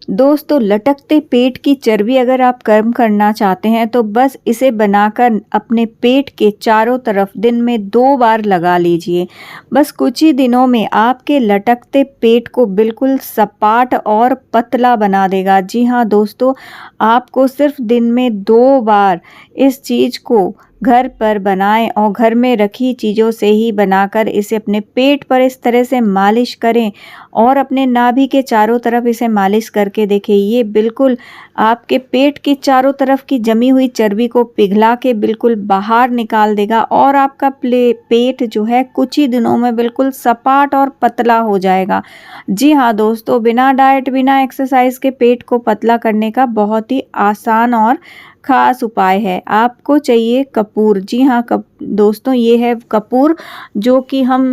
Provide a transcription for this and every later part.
दोस्तों, लटकते पेट की चर्बी अगर आप कम करना चाहते हैं तो बस इसे बनाकर अपने पेट के चारों तरफ दिन में 2 बार लगा लीजिए। बस कुछ ही दिनों में आपके लटकते पेट को बिल्कुल सपाट और पतला बना देगा। जी हाँ दोस्तों, आपको सिर्फ दिन में 2 बार इस चीज़ को घर पर बनाएं और घर में रखी चीज़ों से ही बनाकर इसे अपने पेट पर इस तरह से मालिश करें और अपने नाभि के चारों तरफ इसे मालिश करके देखें। ये बिल्कुल आपके पेट की चारों तरफ की जमी हुई चर्बी को पिघला के बिल्कुल बाहर निकाल देगा और आपका पेट जो है कुछ ही दिनों में बिल्कुल सपाट और पतला हो जाएगा। जी हाँ दोस्तों, बिना डाइट बिना एक्सरसाइज के पेट को पतला करने का बहुत ही आसान और खास उपाय है। आपको चाहिए कपूर। जी हाँ दोस्तों, ये है कपूर जो कि हम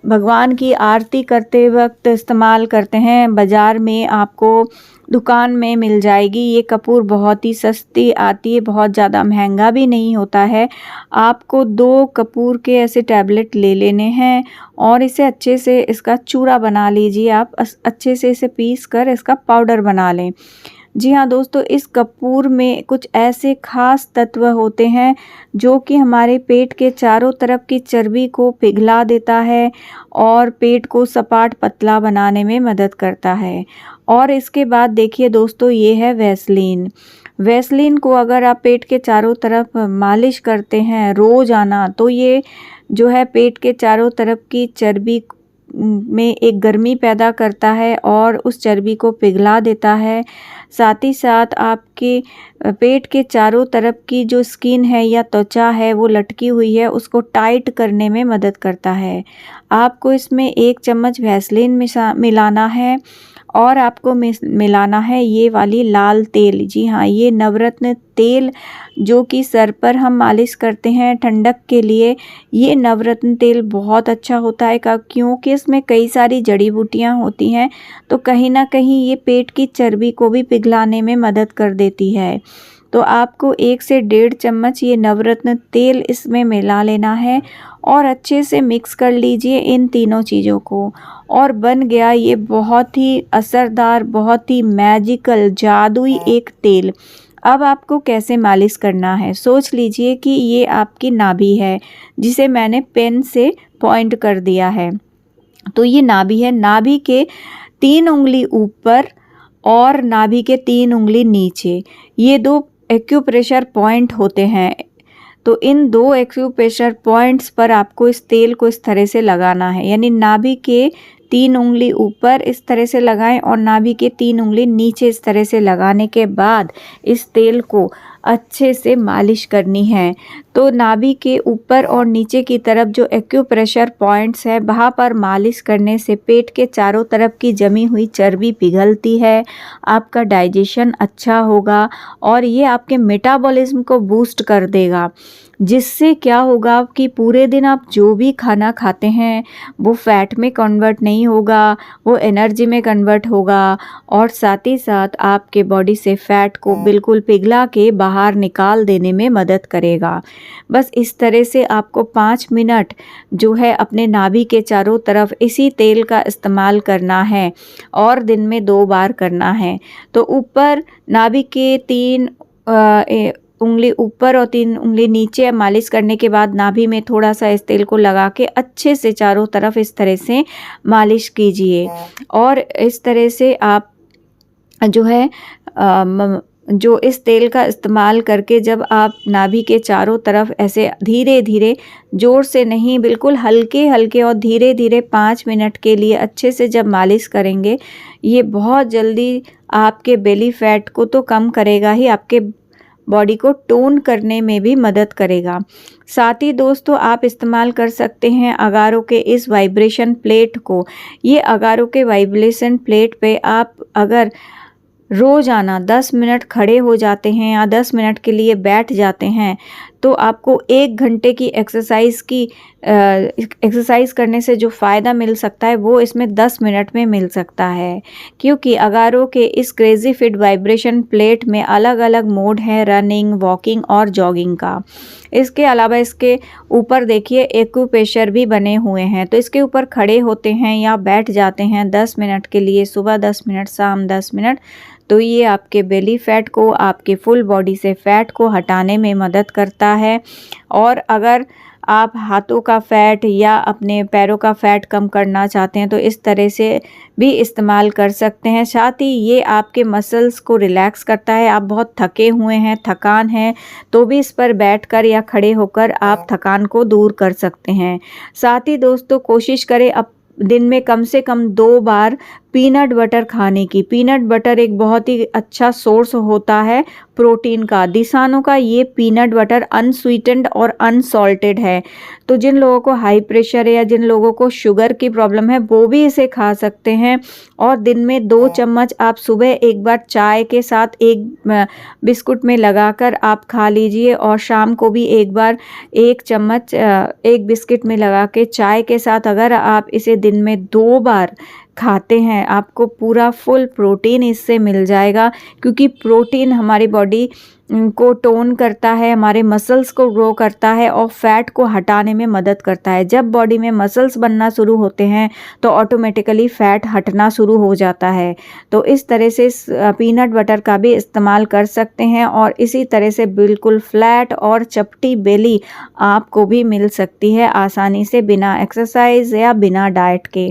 भगवान की आरती करते वक्त इस्तेमाल करते हैं। बाज़ार में आपको दुकान में मिल जाएगी। ये कपूर बहुत ही सस्ती आती है, बहुत ज़्यादा महंगा भी नहीं होता है। आपको 2 कपूर के ऐसे टैबलेट ले लेने हैं और इसे अच्छे से इसका चूरा बना लीजिए। आप अच्छे से इसे पीस कर इसका पाउडर बना लें। जी हाँ दोस्तों, इस कपूर में कुछ ऐसे खास तत्व होते हैं जो कि हमारे पेट के चारों तरफ की चर्बी को पिघला देता है और पेट को सपाट पतला बनाने में मदद करता है। और इसके बाद देखिए दोस्तों, ये है वैसलीन। वैसलीन को अगर आप पेट के चारों तरफ मालिश करते हैं रोज़ाना तो ये जो है पेट के चारों तरफ की चर्बी में एक गर्मी पैदा करता है और उस चर्बी को पिघला देता है। साथ ही साथ आपके पेट के चारों तरफ की जो स्किन है या त्वचा है वो लटकी हुई है, उसको टाइट करने में मदद करता है। आपको इसमें 1 चम्मच वैसलीन मिलाना है और आपको मिलाना है ये वाली लाल तेल। जी हाँ, ये नवरत्न तेल जो कि सर पर हम मालिश करते हैं ठंडक के लिए, ये नवरत्न तेल बहुत अच्छा होता है क्योंकि इसमें कई सारी जड़ी बूटियाँ होती हैं, तो कहीं ना कहीं ये पेट की चर्बी को भी पिघलाने में मदद कर देती है। तो आपको 1 से 1.5 चम्मच ये नवरत्न तेल इसमें मिला लेना है और अच्छे से मिक्स कर लीजिए इन तीनों चीज़ों को और बन गया ये बहुत ही असरदार, बहुत ही मैजिकल जादुई एक तेल। अब आपको कैसे मालिश करना है, सोच लीजिए कि ये आपकी नाभि है जिसे मैंने पेन से पॉइंट कर दिया है। तो ये नाभि है, नाभि के 3 उंगली ऊपर और नाभि के 3 उंगली नीचे, ये 2 एक्यूप्रेशर पॉइंट होते हैं। तो इन 2 एक्यूप्रेशर पॉइंट्स पर आपको इस तेल को इस तरह से लगाना है, यानी नाभि के 3 उंगली ऊपर इस तरह से लगाएं और नाभि के 3 उंगली नीचे इस तरह से लगाने के बाद इस तेल को अच्छे से मालिश करनी है। तो नाभि के ऊपर और नीचे की तरफ जो एक्यूप्रेशर पॉइंट्स है वहाँ पर मालिश करने से पेट के चारों तरफ की जमी हुई चर्बी पिघलती है, आपका डाइजेशन अच्छा होगा और ये आपके मेटाबॉलिज्म को बूस्ट कर देगा, जिससे क्या होगा कि पूरे दिन आप जो भी खाना खाते हैं वो फैट में कन्वर्ट नहीं होगा, वो एनर्जी में कन्वर्ट होगा और साथ ही साथ आपके बॉडी से फैट को बिल्कुल पिघला के बाहर निकाल देने में मदद करेगा। बस इस तरह से आपको 5 मिनट जो है अपने नाभि के चारों तरफ इसी तेल का इस्तेमाल करना है और दिन में 2 बार करना है। तो ऊपर नाभि के 3 उंगली ऊपर और 3 उंगली नीचे मालिश करने के बाद नाभि में थोड़ा सा इस तेल को लगा के अच्छे से चारों तरफ इस तरह से मालिश कीजिए और इस तरह से आप जो है जो इस तेल का इस्तेमाल करके जब आप नाभि के चारों तरफ ऐसे धीरे धीरे, ज़ोर से नहीं, बिल्कुल हल्के हल्के और धीरे धीरे 5 मिनट के लिए अच्छे से जब मालिश करेंगे, ये बहुत जल्दी आपके बेली फैट को तो कम करेगा ही, आपके बॉडी को टोन करने में भी मदद करेगा। साथ ही दोस्तों, आप इस्तेमाल कर सकते हैं अगारो के इस वाइब्रेशन प्लेट को। ये अगारो के वाइब्रेशन प्लेट पे आप अगर रोज़ाना 10 मिनट खड़े हो जाते हैं या 10 मिनट के लिए बैठ जाते हैं तो आपको 1 घंटे की एक्सरसाइज करने से जो फ़ायदा मिल सकता है वो इसमें 10 मिनट में मिल सकता है। क्योंकि अगारो के इस क्रेज़ी फिट वाइब्रेशन प्लेट में अलग-अलग मोड हैं रनिंग, वॉकिंग और जॉगिंग का। इसके अलावा इसके ऊपर देखिए एक्यूप्रेशर भी बने हुए हैं, तो इसके ऊपर खड़े होते हैं या बैठ जाते हैं 10 मिनट के लिए, सुबह 10 मिनट, शाम 10 मिनट, तो ये आपके बेली फैट को, आपके फुल बॉडी से फैट को हटाने में मदद करता है। और अगर आप हाथों का फैट या अपने पैरों का फैट कम करना चाहते हैं तो इस तरह से भी इस्तेमाल कर सकते हैं। साथ ही ये आपके मसल्स को रिलैक्स करता है। आप बहुत थके हुए हैं, थकान है, तो भी इस पर बैठकर या खड़े होकर आप थकान को दूर कर सकते हैं। साथ ही दोस्तों कोशिश करें दिन में कम से कम 2 बार पीनट बटर खाने की। पीनट बटर एक बहुत ही अच्छा सोर्स होता है प्रोटीन का। दिसानो का ये पीनट बटर अनस्वीटेंड और अनसॉल्टेड है, तो जिन लोगों को हाई प्रेशर है या जिन लोगों को शुगर की प्रॉब्लम है वो भी इसे खा सकते हैं। और दिन में 2 चम्मच आप सुबह एक बार चाय के साथ एक बिस्कुट में लगाकर आप खा लीजिए, और शाम को भी एक बार 1 चम्मच एक बिस्किट में लगा के चाय के साथ अगर आप इसे दिन में 2 बार खाते हैं, आपको पूरा फुल प्रोटीन इससे मिल जाएगा। क्योंकि प्रोटीन हमारी बॉडी को टोन करता है, हमारे मसल्स को ग्रो करता है और फैट को हटाने में मदद करता है। जब बॉडी में मसल्स बनना शुरू होते हैं तो ऑटोमेटिकली फैट हटना शुरू हो जाता है। तो इस तरह से पीनट बटर का भी इस्तेमाल कर सकते हैं, और इसी तरह से बिल्कुल फ्लैट और चपटी बेली आपको भी मिल सकती है आसानी से, बिना एक्सरसाइज या बिना डाइट के।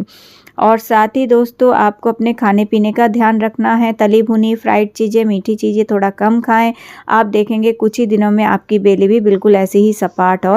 और साथ ही दोस्तों आपको अपने खाने पीने का ध्यान रखना है। तली भुनी फ्राइड चीज़ें, मीठी चीज़ें थोड़ा कम खाएं। आप देखेंगे कुछ ही दिनों में आपकी बेली भी बिल्कुल ऐसी ही सपाट और